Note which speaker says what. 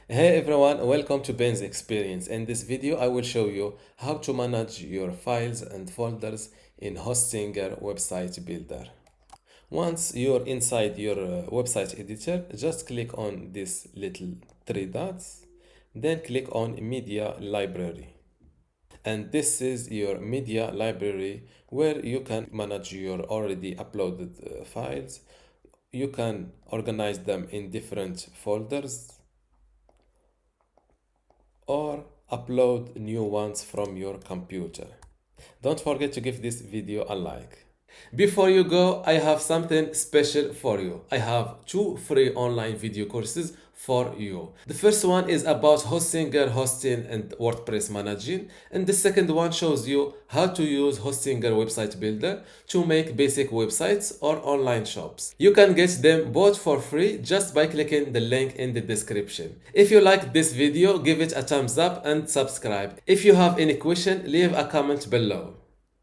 Speaker 1: Hey everyone, welcome to Ben's Experience. In this video, I will show you how to manage your files and folders in Hostinger Website Builder. Once you're inside your website editor, just click on this little three dots, then click on Media Library. And this is your media library where you can manage your already uploaded files. You can organize them in different folders or upload new ones from your computer. Don't forget to give this video a like. Before you go, I have something special for you. I have two free online video courses for you. The first one is about Hostinger hosting and WordPress managing, and the second one shows you how to use Hostinger website builder to make basic websites or online shops. You can get them both for free just by clicking the link in the description. If you like this video, give it a thumbs up and subscribe. If you have any question, leave a comment below.